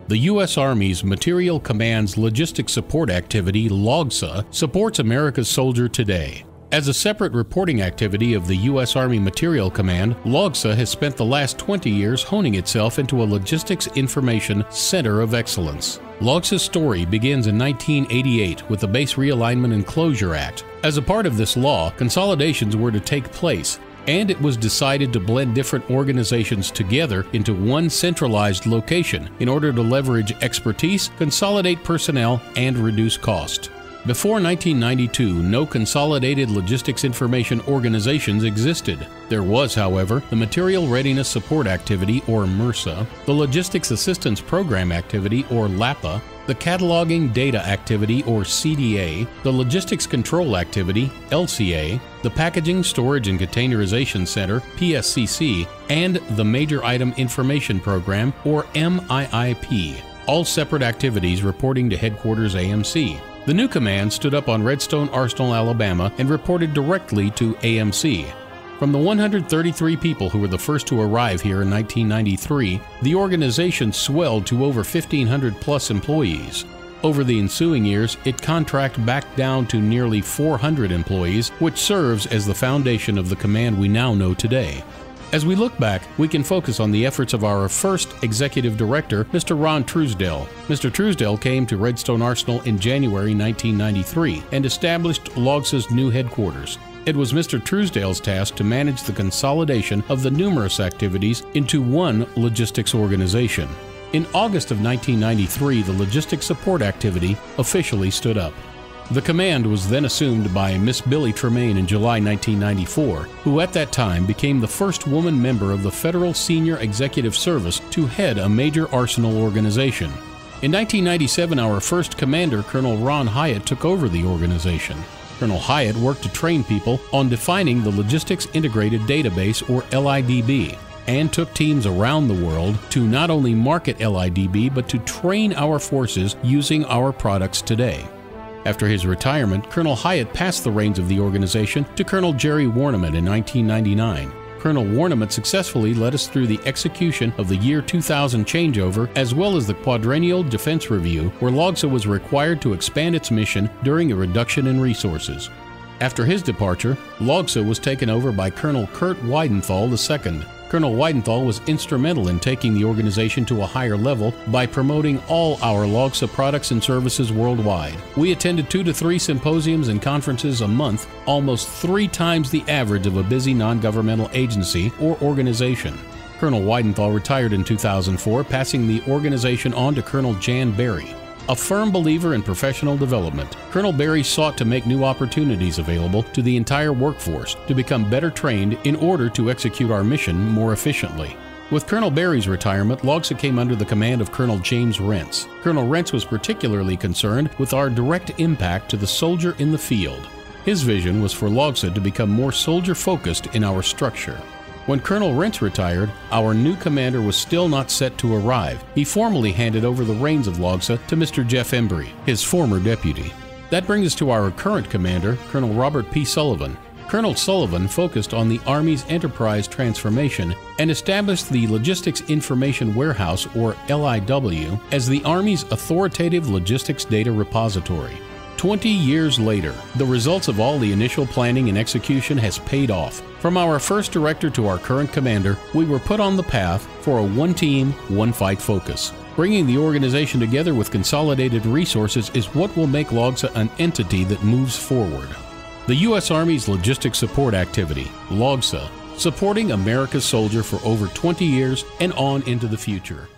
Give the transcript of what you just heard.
The U.S. Army's Material Command's Logistics Support Activity, LOGSA, supports America's soldier today. As a separate reporting activity of the U.S. Army Material Command, LOGSA has spent the last 20 years honing itself into a logistics information center of excellence. LOGSA's story begins in 1988 with the Base Realignment and Closure Act. As a part of this law, consolidations were to take place, and it was decided to blend different organizations together into one centralized location in order to leverage expertise, consolidate personnel, and reduce cost. Before 1992, no consolidated logistics information organizations existed. There was, however, the Material Readiness Support Activity, or MRSA, the Logistics Assistance Program Activity, or LAPA, the Cataloging Data Activity, or CDA, the Logistics Control Activity, LCA, the Packaging, Storage and Containerization Center, PSCC, and the Major Item Information Program, or MIIP, all separate activities reporting to Headquarters AMC. The new command stood up on Redstone Arsenal, Alabama, and reported directly to AMC. From the 133 people who were the first to arrive here in 1993, the organization swelled to over 1,500 plus employees. Over the ensuing years, it contracted back down to nearly 400 employees, which serves as the foundation of the command we now know today. As we look back, we can focus on the efforts of our first executive director, Mr. Ron Truesdell. Mr. Truesdell came to Redstone Arsenal in January 1993 and established LOGSA's new headquarters. It was Mr. Truesdell's task to manage the consolidation of the numerous activities into one logistics organization. In August of 1993, the Logistics Support Activity officially stood up. The command was then assumed by Miss Billy Tremaine in July 1994, who at that time became the first woman member of the Federal Senior Executive Service to head a major arsenal organization. In 1997, our first commander, Colonel Ron Hyatt, took over the organization. Colonel Hyatt worked to train people on defining the Logistics Integrated Database, or LIDB, and took teams around the world to not only market LIDB, but to train our forces using our products today. After his retirement, Colonel Hyatt passed the reins of the organization to Colonel Jerry Warniment in 1999. Colonel Warniment successfully led us through the execution of the year 2000 changeover, as well as the Quadrennial Defense Review, where LOGSA was required to expand its mission during a reduction in resources. After his departure, LOGSA was taken over by Colonel Kurt Weidenthal II. Colonel Weidenthal was instrumental in taking the organization to a higher level by promoting all our LOGSA products and services worldwide. We attended 2 to 3 symposiums and conferences a month, almost 3 times the average of a busy non-governmental agency or organization. Colonel Weidenthal retired in 2004, passing the organization on to Colonel Jan Berry. A firm believer in professional development, Colonel Berry sought to make new opportunities available to the entire workforce to become better trained in order to execute our mission more efficiently. With Colonel Berry's retirement, LOGSA came under the command of Colonel James Rentz. Colonel Rentz was particularly concerned with our direct impact to the soldier in the field. His vision was for LOGSA to become more soldier-focused in our structure. When Colonel Rentz retired, our new commander was still not set to arrive. He formally handed over the reins of LOGSA to Mr. Jeff Embry, his former deputy. That brings us to our current commander, Colonel Robert P. Sullivan. Colonel Sullivan focused on the Army's enterprise transformation and established the Logistics Information Warehouse, or LIW, as the Army's authoritative logistics data repository. 20 years later, the results of all the initial planning and execution has paid off. From our first director to our current commander, we were put on the path for a one-team, one-fight focus. Bringing the organization together with consolidated resources is what will make LOGSA an entity that moves forward. The U.S. Army's Logistics Support Activity, LOGSA, supporting America's soldier for over 20 years and on into the future.